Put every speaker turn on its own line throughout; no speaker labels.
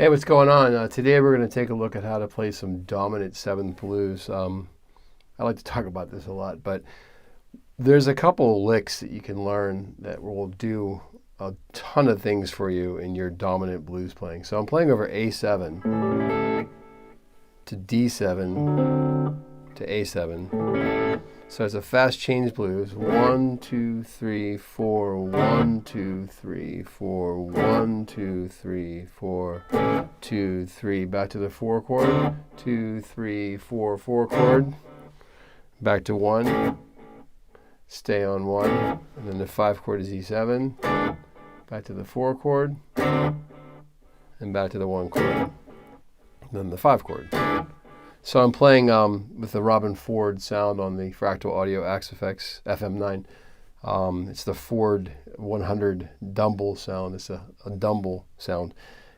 Hey, what's going on? Today we're going to take a look at how to play some dominant 7th blues. I like to talk about this a lot, but there's a couple licks that you can learn that will do a ton of things for you in your dominant blues playing. So I'm playing over A7 to D7 to A7. So it's a fast change blues. 1, 2, 3, 4, 1, 2, 3, 4, 1, 2, 3, 4, 2, 3. Back to the 4 chord. 2, 3, 4, 4 chord. Back to 1. Stay on 1. And then the 5 chord is E7. Back to the 4 chord. And back to the 1 chord. And then the 5 chord. So I'm playing with the Robin Ford sound on the Fractal Audio Axe FX FM9. It's the Ford 100 Dumble sound. It's a Dumble sound.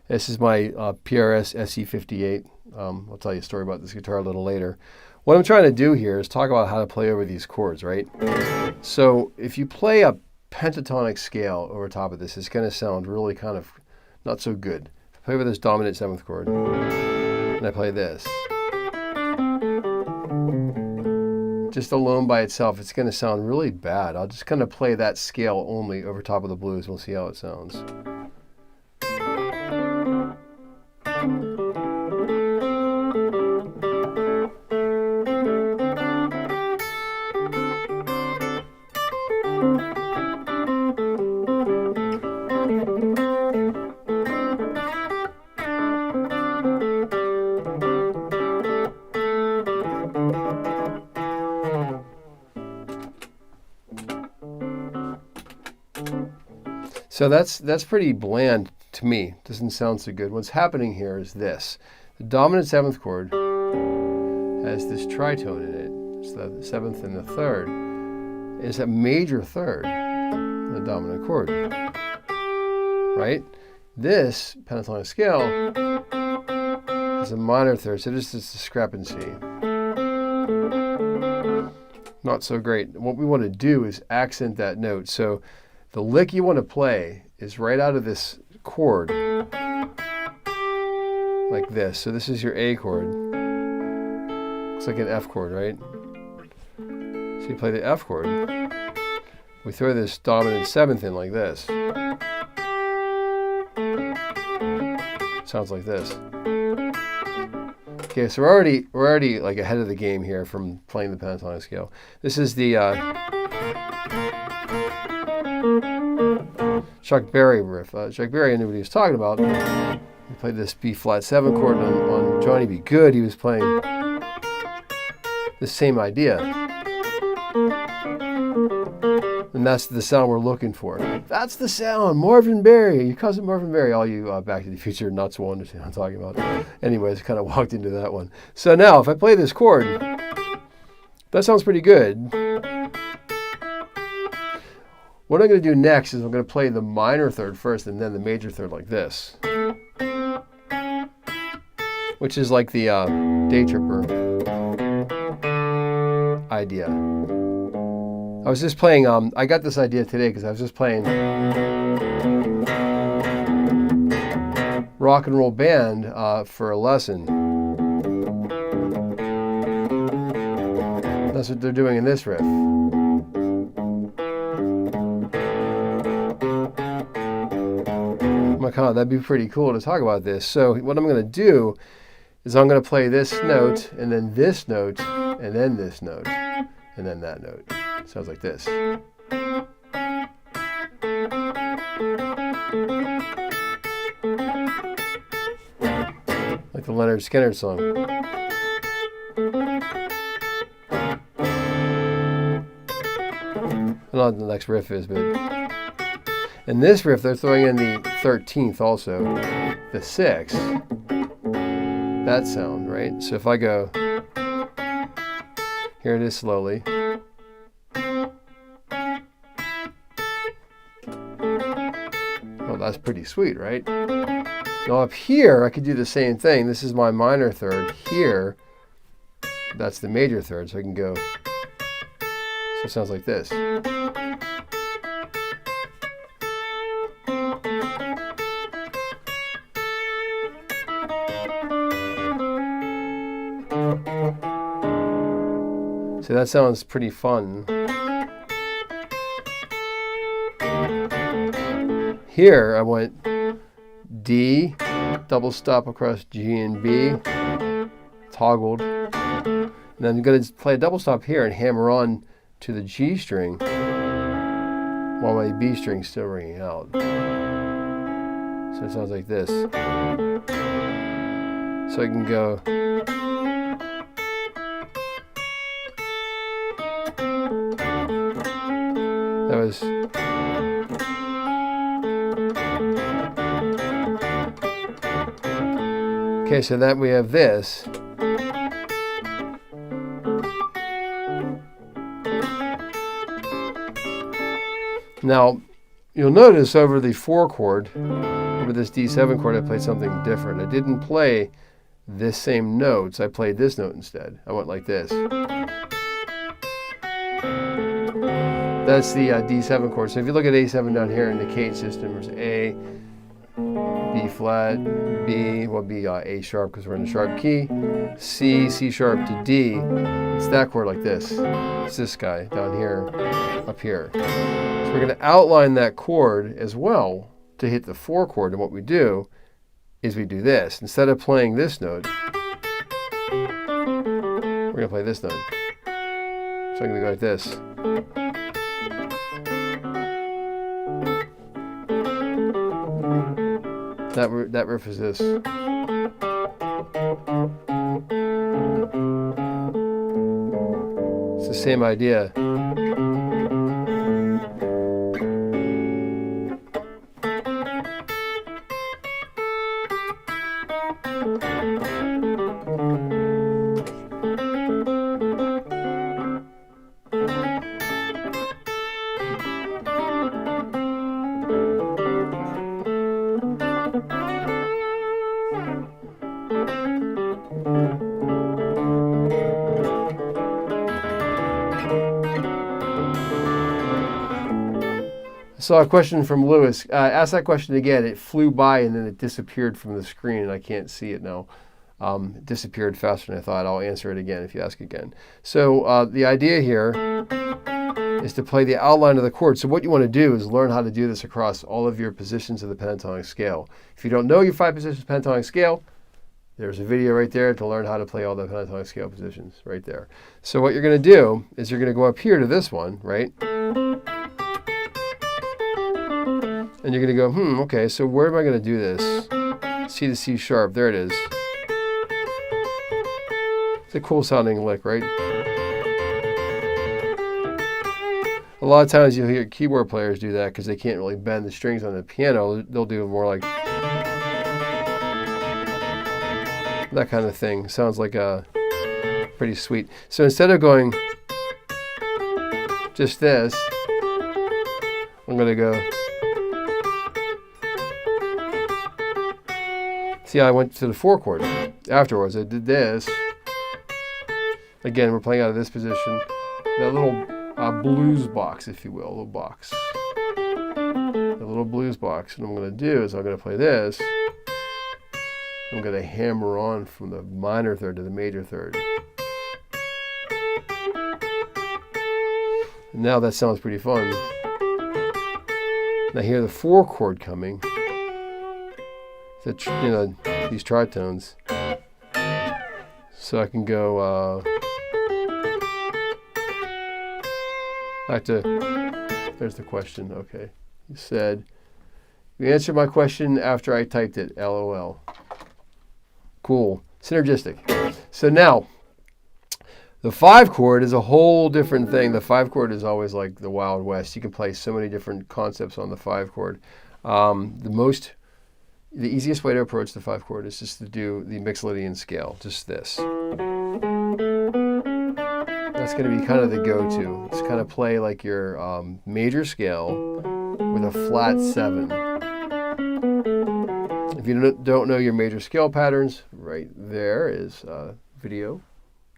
This is my PRS SE58. I'll tell you a story about this guitar a little later. What I'm trying to do here is talk about how to play over these chords, right? So if you play a pentatonic scale over top of this, it's going to sound really kind of not so good. If I play with this dominant 7th chord, and I play this. Just alone by itself, it's going to sound really bad. I'll just kind of play that scale only over top of the blues. We'll see how it sounds. So that's pretty bland to me. Doesn't sound so good. What's happening here is this. The dominant 7th chord has this tritone in it. It's the 7th and the 3rd. It's a major 3rd in the dominant chord. Right? This pentatonic scale has a minor 3rd, so there's this discrepancy. Not so great. What we want to do is accent that note. So the lick you want to play is right out of this chord, like this. So this is your A chord. Looks like an F chord, right? So you play the F chord. We throw this dominant 7th in like this. Sounds like this. Okay, so we're already like ahead of the game here from playing the pentatonic scale. This is the Chuck Berry riff. Chuck Berry, I knew what he was talking about. He played this B flat 7 chord on Johnny Be Good. He was playing the same idea. And that's the sound we're looking for. That's the sound, Marvin Berry, your cousin Marvin Berry. All you Back to the Future nuts will understand what I'm talking about. Anyways, kind of walked into that one. So now, if I play this chord, that sounds pretty good. What I'm going to do next is I'm going to play the minor 3rd first and then the major 3rd like this. Which is like the Day Tripper idea. I was just playing, I got this idea today because I was just playing Rock and Roll Band for a lesson. That's what they're doing in this riff. Oh, that'd be pretty cool to talk about this. So what I'm going to do is I'm going to play this note, and then this note, and then this note, and then that note. Sounds like this. Like the Leonard Skinner song. I don't know what the next riff is, but in this riff, they're throwing in the 13th also, the 6th, that sound, right? So if I go, here it is slowly. Oh, that's pretty sweet, right? Now up here, I could do the same thing. This is my minor 3rd. Here, that's the major 3rd, so I can go, so it sounds like this. So that sounds pretty fun. Here I went D, double stop across G and B, toggled. And then I'm going to play a double stop here and hammer on to the G string while my B string's still ringing out. So it sounds like this. So I can go. That was. Okay, so that we have this. Now, you'll notice over the 4 chord, over this D7 chord, I played something different. I didn't play this same notes. I played this note instead. I went like this. That's the D7 chord. So if you look at A7 down here in the Cage system, there's A, B flat, B, well, B, A sharp because we're in the sharp key, C, C sharp to D. It's that chord like this. It's this guy down here, up here. So we're going to outline that chord as well to hit the 4 chord. And what we do is we do this. Instead of playing this note, we're going to play this note. So I'm going to go like this. That riff is this. It's the same idea. So a question from Lewis. Ask that question again. It flew by and then it disappeared from the screen and I can't see it now. It disappeared faster than I thought. I'll answer it again if you ask again. So the idea here is to play the outline of the chord. So what you want to do is learn how to do this across all of your positions of the pentatonic scale. If you don't know your 5 positions of the pentatonic scale, there's a video right there to learn how to play all the pentatonic scale positions right there. So what you're going to do is you're going to go up here to this one, right? And you're going to go, okay, so where am I going to do this? C to C sharp, there it is. It's a cool sounding lick, right? A lot of times you'll hear keyboard players do that because they can't really bend the strings on the piano. They'll do more like that kind of thing. Sounds like pretty sweet. So instead of going just this, I'm going to go. See, I went to the 4 chord afterwards. I did this. Again, we're playing out of this position. That little blues box, if you will, a little box. A little blues box. And what I'm going to do is I'm going to play this. I'm going to hammer on from the minor third to the major third. And now that sounds pretty fun. Now hear the 4 chord coming. These tritones. So I can go back to, there's the question, okay. You said, you answered my question after I typed it, LOL. Cool, synergistic. So now, the 5 chord is a whole different thing. The 5 chord is always like the Wild West. You can play so many different concepts on the 5 chord. The easiest way to approach the 5 chord is just to do the Mixolydian scale, just this. That's going to be kind of the go-to. It's kind of play like your major scale with a flat 7. If you don't know your major scale patterns, right there is a video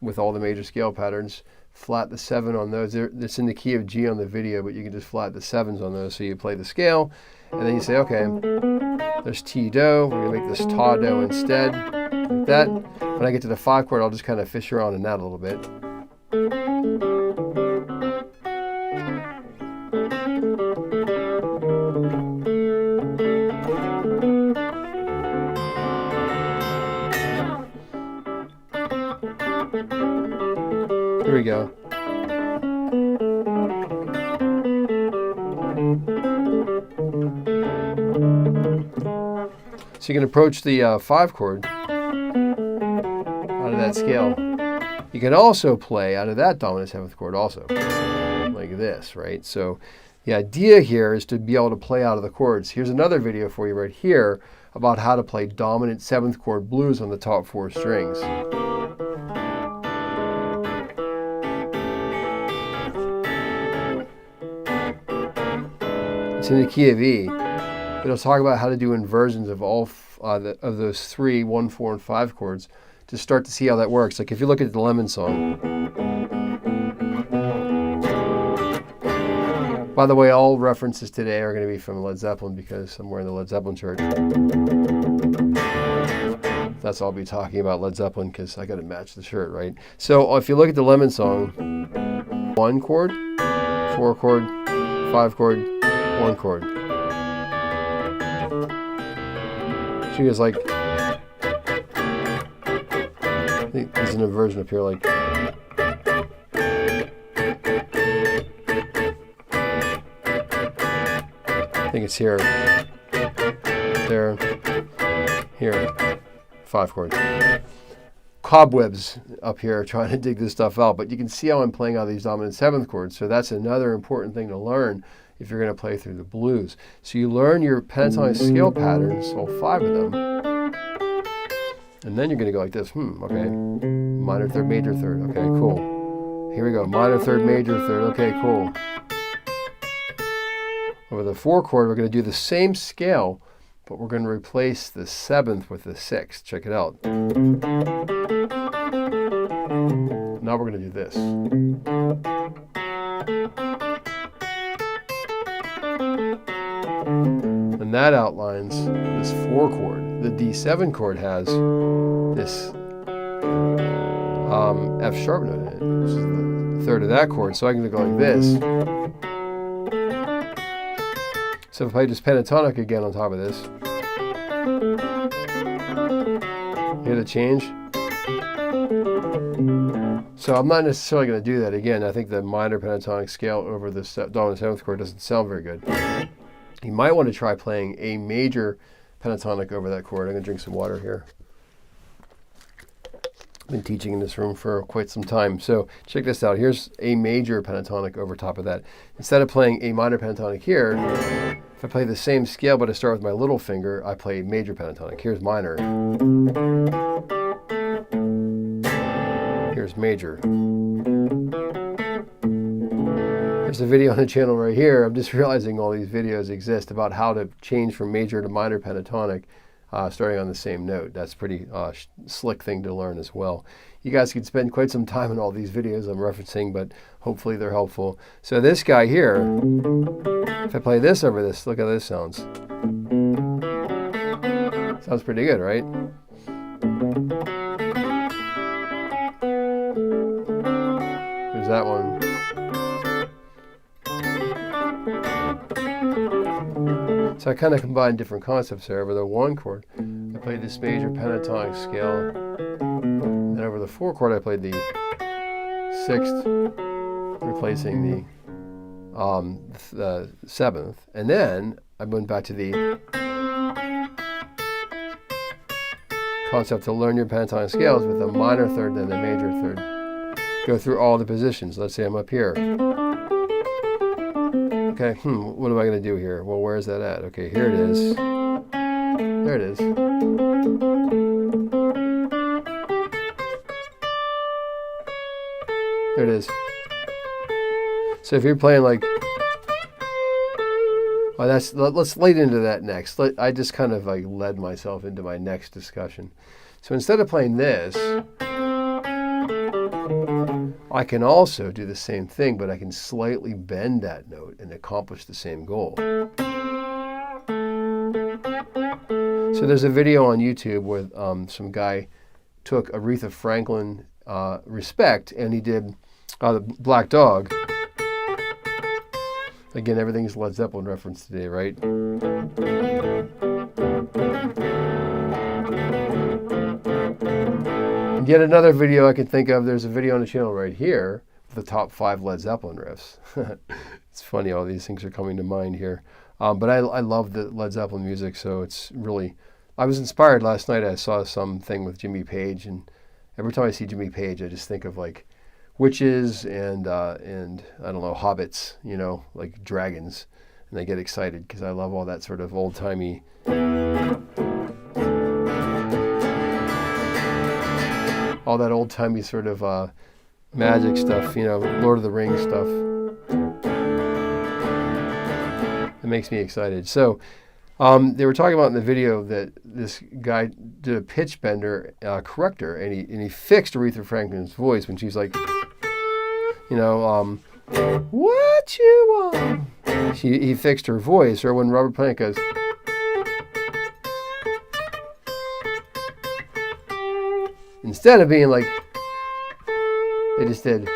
with all the major scale patterns. Flat the 7 on those. It's in the key of G on the video, but you can just flat the 7s on those. So you play the scale, and then you say, okay, there's T do. We're going to make this Ta do instead, like that. When I get to the 5 chord, I'll just kind of fish around in that a little bit. Here we go. So you can approach the 5 chord out of that scale. You can also play out of that dominant 7th chord also, like this, right? So the idea here is to be able to play out of the chords. Here's another video for you right here about how to play dominant 7th chord blues on the top 4 strings. It's in the key of E. It'll talk about how to do inversions of all of those 3, 1, 4, and 5 chords to start to see how that works. Like if you look at the Lemon song. By the way, all references today are going to be from Led Zeppelin because I'm wearing the Led Zeppelin shirt. That's all I'll be talking about, Led Zeppelin, because I got to match the shirt, right? So if you look at the Lemon song, 1 chord, 4 chord, 5 chord, 1 chord. She goes like, I think there's an inversion up here, like. I think it's here, there, here, 5 chords. Cobwebs up here trying to dig this stuff out, but you can see how I'm playing out these dominant 7th chords. So that's another important thing to learn if you're going to play through the blues. So you learn your pentatonic scale patterns, all 5 of them, and then you're going to go like this. Okay, minor 3rd, major 3rd. Okay, cool. Here we go, minor 3rd, major 3rd. Okay, cool. Over the 4 chord, we're going to do the same scale, but we're going to replace the 7th with the 6th. Check it out. Now we're going to do this. And that outlines this 4 chord. The D7 chord has this F sharp note in it, which is the 3rd of that chord. So I can go like this. So if I play just pentatonic again on top of this, hear the change? So I'm not necessarily going to do that again. I think the minor pentatonic scale over the dominant 7th chord doesn't sound very good. You might want to try playing a major pentatonic over that chord. I'm going to drink some water here. I've been teaching in this room for quite some time. So check this out. Here's a major pentatonic over top of that. Instead of playing a minor pentatonic here, if I play the same scale but I start with my little finger, I play major pentatonic. Here's minor. Here's major. There's a video on the channel right here. I'm just realizing all these videos exist about how to change from major to minor pentatonic starting on the same note. That's a pretty slick thing to learn as well. You guys could spend quite some time on all these videos I'm referencing, but hopefully they're helpful. So this guy here, if I play this over this, look how this sounds. Sounds pretty good, right? There's that one. So I kind of combine different concepts there. Over the 1 chord, I played this major pentatonic scale. And over the 4 chord, I played the 6th, replacing the 7th. And then I went back to the concept to learn your pentatonic scales with the minor 3rd and the major 3rd. Go through all the positions. Let's say I'm up here. Okay, what am I going to do here? Well, where is that at? Okay, here it is. There it is. There it is. So if you're playing like, well, let's lead into that next. I just kind of like led myself into my next discussion. So instead of playing this, I can also do the same thing, but I can slightly bend that note and accomplish the same goal. So there's a video on YouTube where some guy took Aretha Franklin Respect, and he did The Black Dog. Again, everything's Led Zeppelin reference today, right? And yet another video I can think of, there's a video on the channel right here, with the top 5 Led Zeppelin riffs. It's funny, all these things are coming to mind here. But I love the Led Zeppelin music, so it's really... I was inspired last night. I saw something with Jimmy Page, and every time I see Jimmy Page, I just think of like witches and I don't know, hobbits, you know, like dragons, and I get excited because I love all that sort of old-timey. All that old-timey sort of magic stuff, you know, Lord of the Rings stuff. It makes me excited. So they were talking about in the video that this guy did a pitch bender corrector, and he fixed Aretha Franklin's voice when she's like, you know, what you want. He fixed her voice, or when Robert Plant goes, instead of being like, they just did.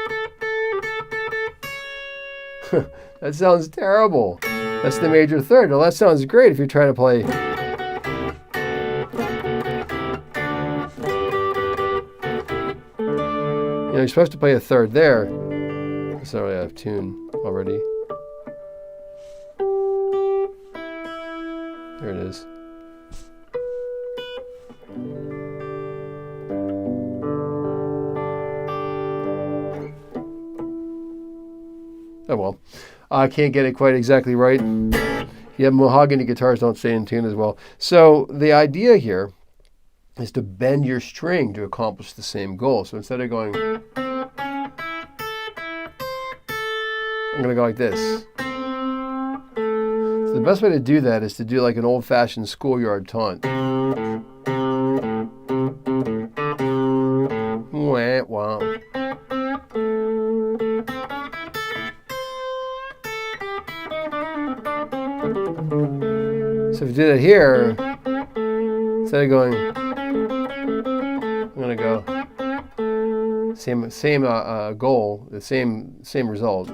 That sounds terrible. That's the major third. Well, that sounds great if you're trying to play. You know, you're supposed to play a third there. It's not really out of tune already. There it is. Oh well. I can't get it quite exactly right. Yeah, mahogany guitars don't stay in tune as well. So the idea here is to bend your string to accomplish the same goal. So instead of going, I'm going to go like this. So the best way to do that is to do like an old-fashioned schoolyard taunt. Wah, wah. So if you do that here, instead of going, I'm going to go same goal, the same result.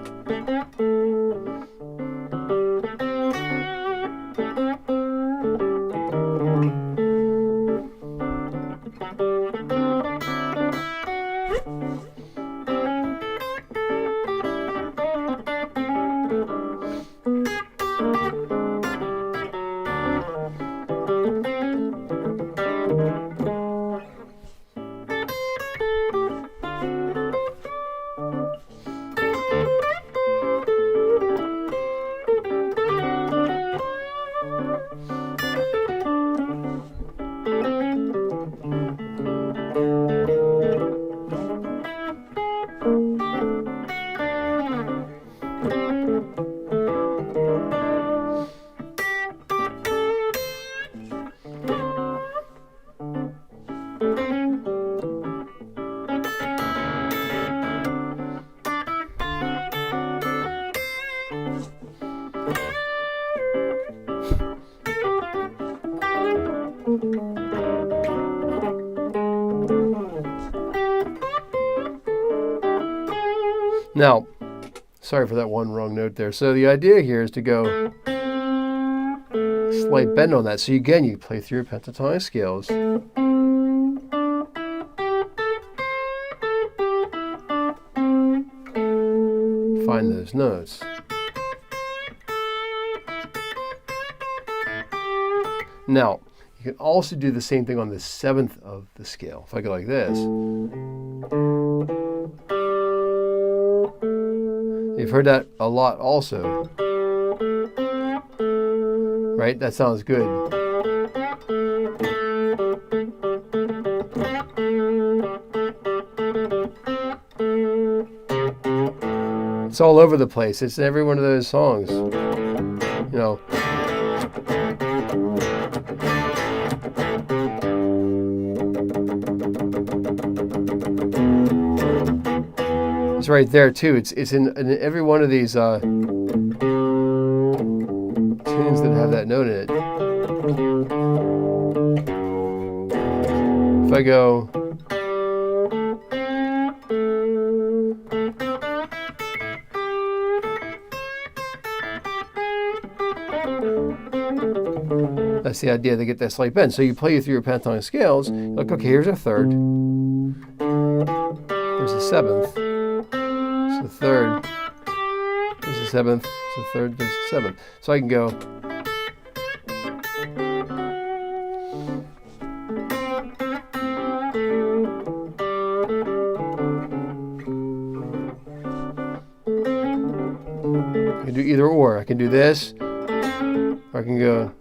Now, sorry for that one wrong note there. So the idea here is to go slight bend on that. So again, you play through your pentatonic scales. Find those notes. Now, you can also do the same thing on the 7th of the scale. If I go like this. You've heard that a lot also. Right? That sounds good. It's all over the place. It's in every one of those songs. You know. It's right there too. It's in every one of these tunes that have that note in it. If I go, That's the idea, to get that slight bend. So you play through your pentatonic scales, look, okay, here's a third. There's a seventh. It's a third. There's a seventh. It's a third. There's a seventh. So I can go. I can do either or. I can do this, or I can go.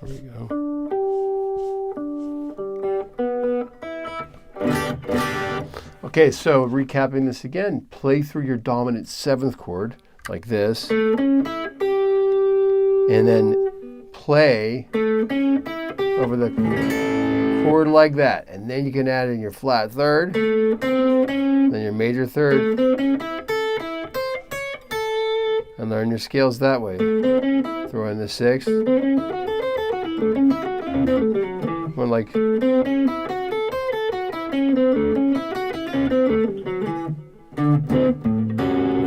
There we go. Okay, so recapping this again, play through your dominant seventh chord like this, and then play over the chord like that, and then you can add in your flat third, then your major third, and learn your scales that way. Throw in the sixth, one like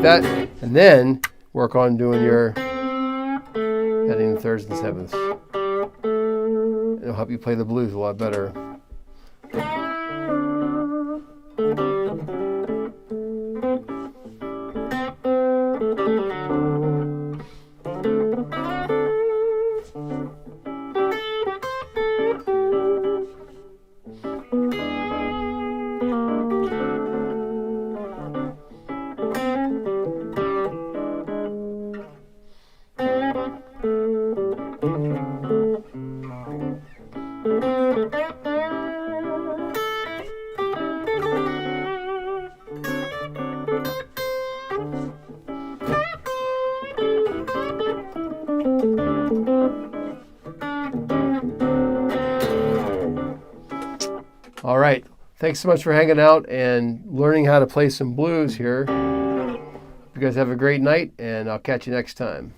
that, and then work on doing your adding the thirds and sevenths. It'll help you play the blues a lot better. All right. Thanks so much for hanging out and learning how to play some blues here. You guys have a great night, and I'll catch you next time.